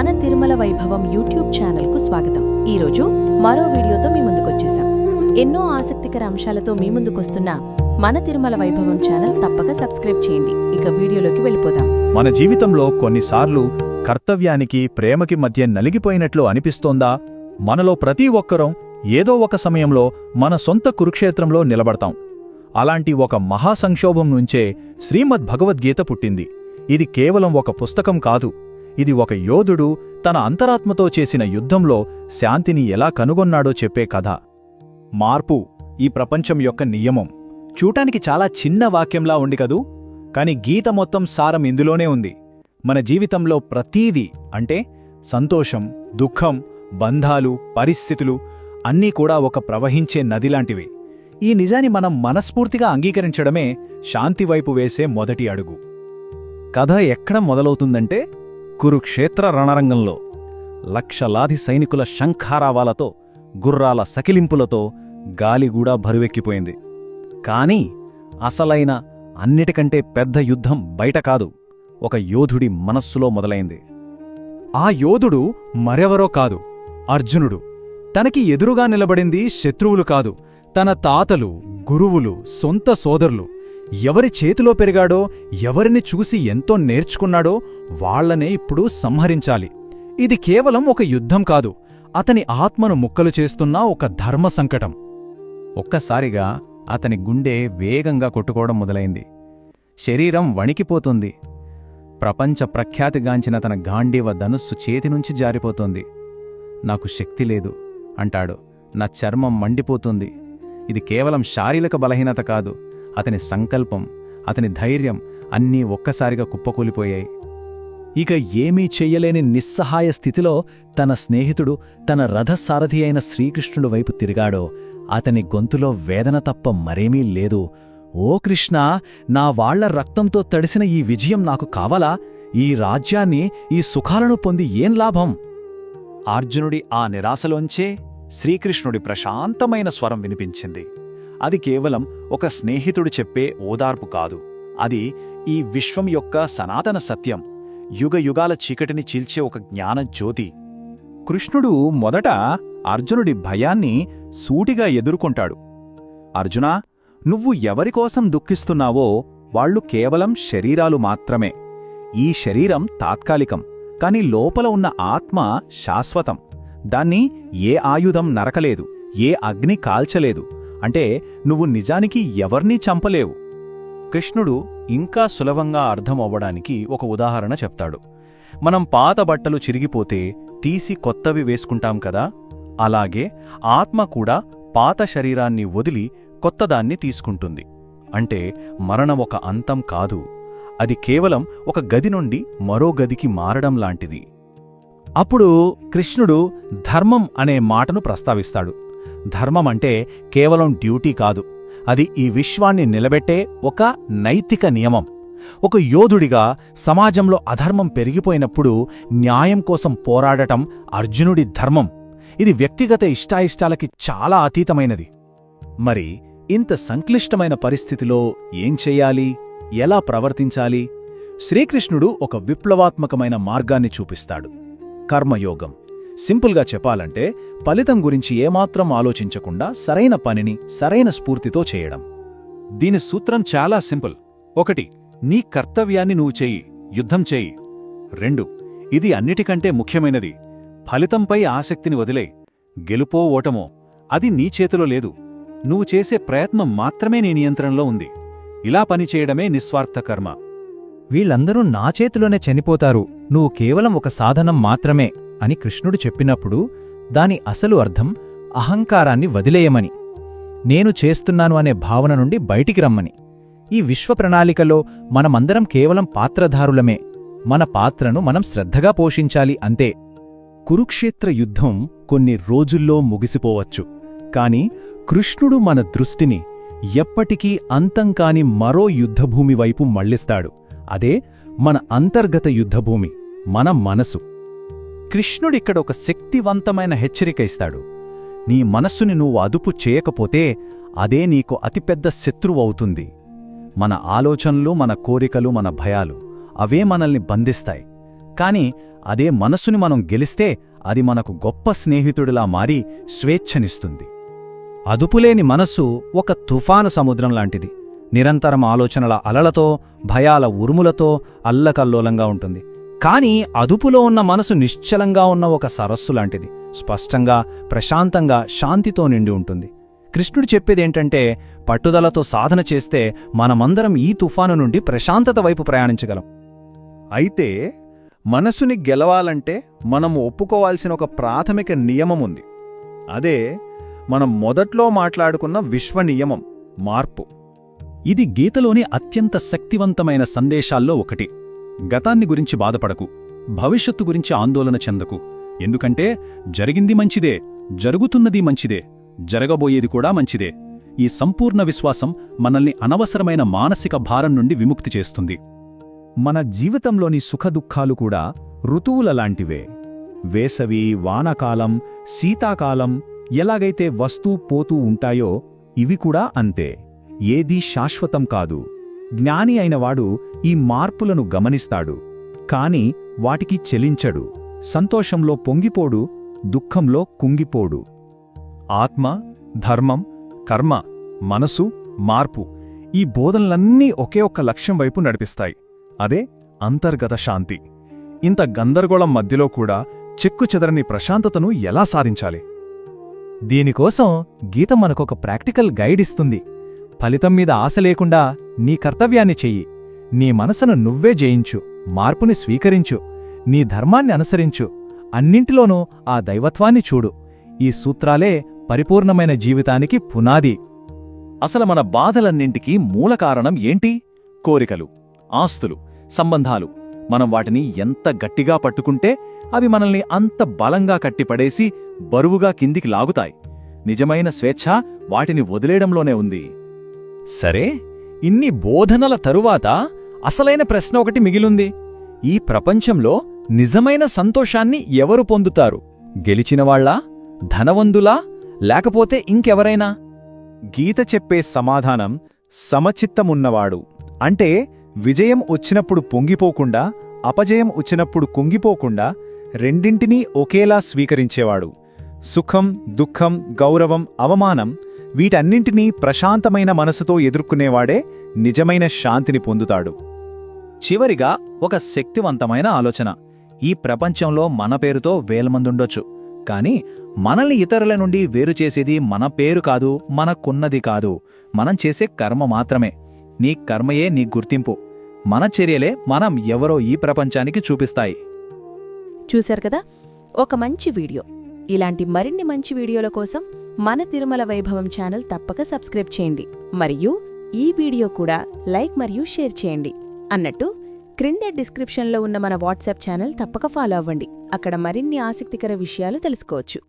మన తిరుమల వైభవం యూట్యూబ్ ఛానల్కు స్వాగతం. ఈరోజు మరో వీడియోతో మీ ముందుకొచ్చేసాం. ఎన్నో ఆసక్తికర అంశాలతో మీ ముందుకొస్తున్న మన తిరుమల వైభవం ఛానల్ తప్పక సబ్స్క్రైబ్ చేయండి. ఇక వీడియోలోకి వెళ్ళిపోదాం. మన జీవితంలో కొన్నిసార్లు కర్తవ్యానికి ప్రేమకి మధ్య నలిగిపోయినట్లు అనిపిస్తోందా? మనలో ప్రతి ఒక్కరం ఏదో ఒక సమయంలో మన సొంత కురుక్షేత్రంలో నిలబడతాం. అలాంటి ఒక మహాసంక్షోభం నుంచే శ్రీమద్ భగవద్గీత పుట్టింది. ఇది కేవలం ఒక పుస్తకం కాదు. ఇది ఒక యోధుడు తన అంతరాత్మతో చేసిన యుద్ధంలో శాంతిని ఎలా కనుగొన్నాడో చెప్పే కథ. మార్పు ఈ ప్రపంచం యొక్క నియమం. చూటానికి చాలా చిన్న వాక్యంలా ఉంది కదూ, కాని గీత మొత్తం సారం ఇందులోనే ఉంది. మన జీవితంలో ప్రతీదీ అంటే సంతోషం, దుఃఖం, బంధాలు, పరిస్థితులు అన్నీ కూడా ఒక ప్రవహించే నదిలాంటివి. ఈ నిజాన్ని మనం మనస్ఫూర్తిగా అంగీకరించడమే శాంతివైపు వేసే మొదటి అడుగు. కథ ఎక్కడ మొదలవుతుందంటే కురుక్షేత్ర రణరంగంలో. లక్షలాది సైనికుల శంఖారావాలతో, గుర్రాల సకిలింపులతో గాలిగూడా బరువెక్కిపోయింది. కాని అసలైన అన్నిటికంటే పెద్ద యుద్ధం బయట కాదు, ఒక యోధుడి మనస్సులో మొదలైంది. ఆ యోధుడు మరెవరో కాదు, అర్జునుడు. తనకి ఎదురుగా నిలబడింది శత్రువులు కాదు, తన తాతలు, గురువులు, సొంత సోదరులు. ఎవరి చేతిలో పెరిగాడో, ఎవరిని చూసి ఎంతో నేర్చుకున్నాడో వాళ్లనే ఇప్పుడు సంహరించాలి. ఇది కేవలం ఒక యుద్ధం కాదు, అతని ఆత్మను ముక్కలు చేస్తున్న ఒక ధర్మ సంకటం. ఒక్కసారిగా అతని గుండె వేగంగా కొట్టుకోవడం మొదలైంది. శరీరం వణికిపోతుంది. ప్రపంచ ప్రఖ్యాతిగాంచిన తన గాంధీవ ధనుస్సు చేతినుంచి జారిపోతోంది. నాకు శక్తి లేదు అంటాడు. నా చర్మం మండిపోతుంది. ఇది కేవలం శారీరక బలహీనత కాదు, అతని సంకల్పం, అతని ధైర్యం అన్నీ ఒక్కసారిగా కుప్పకూలిపోయాయి. ఇక ఏమీ చెయ్యలేని నిస్సహాయ స్థితిలో తన స్నేహితుడు, తన రథసారథి అయిన శ్రీకృష్ణుడు వైపు తిరిగాడో. అతని గొంతులో వేదన తప్ప మరేమీ లేదు. ఓ కృష్ణా, నా వాళ్ల రక్తంతో తడిసిన ఈ విజయం నాకు కావాలా? ఈ రాజ్యాన్ని, ఈ సుఖాలను పొంది ఏం లాభం? అర్జునుడి ఆ నిరాశలోంచే శ్రీకృష్ణుడి ప్రశాంతమైన స్వరం వినిపించింది. అది కేవలం ఒక స్నేహితుడు చెప్పే ఓదార్పు కాదు, అది ఈ విశ్వం యొక్క సనాతన సత్యం, యుగయుగాల చీకటిని చీల్చే ఒక జ్ఞానజ్యోతి. కృష్ణుడు మొదట అర్జునుడి భయాన్ని సూటిగా ఎదుర్కొంటాడు. అర్జునా, నువ్వు ఎవరికోసం దుఃఖిస్తున్నావో వాళ్లు కేవలం శరీరాలు మాత్రమే. ఈ శరీరం తాత్కాలికం, కాని లోపల ఉన్న ఆత్మ శాశ్వతం. దాన్ని ఏ ఆయుధం నరకలేదు, ఏ అగ్ని కాల్చలేదు. అంటే నువ్వు నిజానికి ఎవర్నీ చంపలేవు. కృష్ణుడు ఇంకా సులభంగా అర్థమవ్వడానికి ఒక ఉదాహరణ చెప్తాడు. మనం పాత బట్టలు చిరిగిపోతే తీసి కొత్తవి వేసుకుంటాం కదా, అలాగే ఆత్మ కూడా పాత శరీరాన్ని వదిలి కొత్తదాన్ని తీసుకుంటుంది. అంటే మరణం ఒక అంతం కాదు, అది కేవలం ఒక గది నుండి మరో గదికి మారడం లాంటిది. అప్పుడు కృష్ణుడు ధర్మం అనే మాటను ప్రస్తావిస్తాడు. ధర్మం అంటే కేవలం డ్యూటీ కాదు, అది ఈ విశ్వాన్ని నిలబెట్టే ఒక నైతిక నియమం. ఒక యోధుడిగా సమాజంలో అధర్మం పెరిగిపోయినప్పుడు న్యాయం కోసం పోరాడటం అర్జునుడి ధర్మం. ఇది వ్యక్తిగత ఇష్టాయిష్టాలకి చాలా అతీతమైనది. మరి ఇంత సంక్లిష్టమైన పరిస్థితిలో ఏం చెయ్యాలి, ఎలా ప్రవర్తించాలి? శ్రీకృష్ణుడు ఒక విప్లవాత్మకమైన మార్గాన్ని చూపిస్తాడు, కర్మయోగం. సింపుల్గా చెప్పాలంటే ఫలితం గురించి ఏమాత్రం ఆలోచించకుండా సరైన పనిని సరైన స్ఫూర్తితో చేయడం. దీని సూత్రం చాలా సింపుల్. 1. నీ కర్తవ్యాన్ని నువ్వు చెయ్యి, యుద్ధం చెయ్యి. 2. ఇది అన్నిటికంటే ముఖ్యమైనది, ఫలితంపై ఆసక్తిని వదిలే. గెలుపో ఓటమో అది నీ చేతిలో లేదు, నువ్వు చేసే ప్రయత్నం మాత్రమే నీ నియంత్రణలో ఉంది. ఇలా పనిచేయడమే నిస్వార్థ కర్మ. వీళ్ళందరూ నా చేతిలోనే చనిపోతారు, నువ్వు కేవలం ఒక సాధనం మాత్రమే అని కృష్ణుడు చెప్పినప్పుడు దాని అసలు అర్థం అహంకారాన్ని వదిలేయమని, నేను చేస్తున్నాను అనే భావన నుండి బయటికి రమ్మని. ఈ విశ్వ ప్రణాళికలో మనమందరం కేవలం పాత్రధారులమే, మన పాత్రను మనం శ్రద్ధగా పోషించాలి అంతే. కురుక్షేత్ర యుద్ధం కొన్ని రోజుల్లో ముగిసిపోవచ్చు, కాని కృష్ణుడు మన దృష్టిని ఎప్పటికీ అంతంకాని మరో యుద్ధభూమి వైపు మళ్లిస్తాడు. అదే మన అంతర్గత యుద్ధభూమి, మన మనసు. కృష్ణుడిక్కడ ఒక శక్తివంతమైన హెచ్చరిక ఇస్తాడు. నీ మనస్సుని నువ్వు అదుపు చేయకపోతే అదే నీకు అతిపెద్ద శత్రువవుతుంది. మన ఆలోచనలు, మన కోరికలు, మన భయాలు అవే మనల్ని బంధిస్తాయి. కాని అదే మనస్సుని మనం గెలిస్తే అది మనకు గొప్ప స్నేహితుడిలా మారి స్వేచ్ఛనిస్తుంది. అదుపులేని మనస్సు ఒక తుఫాను సముద్రం లాంటిది. నిరంతరం ఆలోచనల అలలతో, భయాల ఉరుములతో అల్లకల్లోలంగా ఉంటుంది. కాని అదుపులో ఉన్న మనసు నిశ్చలంగా ఉన్న ఒక సరస్సు లాంటిది. స్పష్టంగా, ప్రశాంతంగా, శాంతితో నిండి ఉంటుంది. కృష్ణుడు చెప్పేదేంటంటే, పట్టుదలతో సాధన చేస్తే మనమందరం ఈ తుఫాను నుండి ప్రశాంతత వైపు ప్రయాణించగలం. అయితే మనసుని గెలవాలంటే మనం ఒప్పుకోవాల్సిన ఒక ప్రాథమిక నియమముంది. అదే మనం మొదట్లో మాట్లాడుకున్న విశ్వనియమం, మార్పు. ఇది గీతలోని అత్యంత శక్తివంతమైన సందేశాల్లో ఒకటి. గతాన్ని గురించి బాధపడకు, భవిష్యత్తు గురించి ఆందోళన చెందకు. ఎందుకంటే జరిగింది మంచిదే, జరుగుతున్నది మంచిదే, జరగబోయేది కూడా మంచిదే. ఈ సంపూర్ణ విశ్వాసం మనల్ని అనవసరమైన మానసిక భారం నుండి విముక్తి చేస్తుంది. మన జీవితంలోని సుఖదుఖాలు కూడా ఋతువులలాంటివే. వేసవి, వానకాలం, శీతాకాలం ఎలాగైతే వస్తూ పోతూ ఉంటాయో ఇవి కూడా అంతే. ఏదీ శాశ్వతం కాదు. జ్ఞాని అయినవాడు ఈ మార్పులను గమనిస్తాడు, కాని వాటికి చెలించడు. సంతోషంలో పొంగిపోడు, దుఃఖంలో కుంగిపోడు. ఆత్మ, ధర్మం, కర్మ, మనసు, మార్పు ఈ బోధనలన్నీ ఒకే ఒక్క లక్ష్యం వైపు నడిపిస్తాయి. అదే అంతర్గత శాంతి. ఇంత గందరగోళం మధ్యలో కూడా చెక్కుచెదరని ప్రశాంతతను ఎలా సాధించాలి? దీనికోసం గీత మనకొక ప్రాక్టికల్ గైడ్ ఇస్తుంది. ఫలితం మీద ఆశ లేకుండా నీ కర్తవ్యాన్ని చెయ్యి. నీ మనసును నువ్వే జయించు, మార్పుని స్వీకరించు, నీ ధర్మాన్ని అనుసరించు, అన్నింటిలోనూ ఆ దైవత్వాన్ని చూడు. ఈ సూత్రాలే పరిపూర్ణమైన జీవితానికి పునాది. అసలు మన బాధలన్నింటికీ మూల కారణం ఏంటి? కోరికలు, ఆస్తులు, సంబంధాలు. మనం వాటిని ఎంత గట్టిగా పట్టుకుంటే అవి మనల్ని అంత బలంగా కట్టిపడేసి బరువుగా కిందికి లాగుతాయి. నిజమైన స్వేచ్ఛ వాటిని వదిలేయడంలోనే ఉంది. సరే, ఇన్ని బోధనల తరువాత అసలైన ప్రశ్న ఒకటి మిగిలుంది. ఈ ప్రపంచంలో నిజమైన సంతోషాన్ని ఎవరు పొందుతారు? గెలిచినవాళ్లా, ధనవంతులా, లేకపోతే ఇంకెవరైనా? గీత చెప్పే సమాధానం సమచిత్తమున్నవాడు. అంటే విజయం వచ్చినప్పుడు పొంగిపోకుండా, అపజయం వచ్చినప్పుడు కుంగిపోకుండా రెండింటినీ ఒకేలా స్వీకరించేవాడు. సుఖం, దుఃఖం, గౌరవం, అవమానం వీటన్నింటినీ ప్రశాంతమైన మనసుతో ఎదుర్కొనేవాడే నిజమైన శాంతిని పొందుతాడు. చివరిగా ఒక శక్తివంతమైన ఆలోచన. ఈ ప్రపంచంలో మన పేరుతో వేలమందుండొచ్చు, కాని మనల్ని ఇతరుల నుండి వేరుచేసేది మన పేరు కాదు, మనకున్నది కాదు, మనం చేసే కర్మ మాత్రమే. నీ కర్మయే నీ గుర్తింపు. మన చర్యలే మనం ఎవరో ఈ ప్రపంచానికి చూపిస్తాయి. చూశారు కదా, ఒక మంచి వీడియో. ఇలాంటి మరిన్ని మంచి వీడియోల కోసం మన తిరుమల వైభవం ఛానల్ తప్పక సబ్స్క్రైబ్ చేయండి. మరియు ఈ వీడియో కూడా లైక్ మరియు షేర్ చేయండి. అన్నట్టు క్రింద డిస్క్రిప్షన్లో ఉన్న మన వాట్సాప్ ఛానల్ తప్పక ఫాలో అవ్వండి. అక్కడ మరిన్ని ఆసక్తికర విషయాలు తెలుసుకోవచ్చు.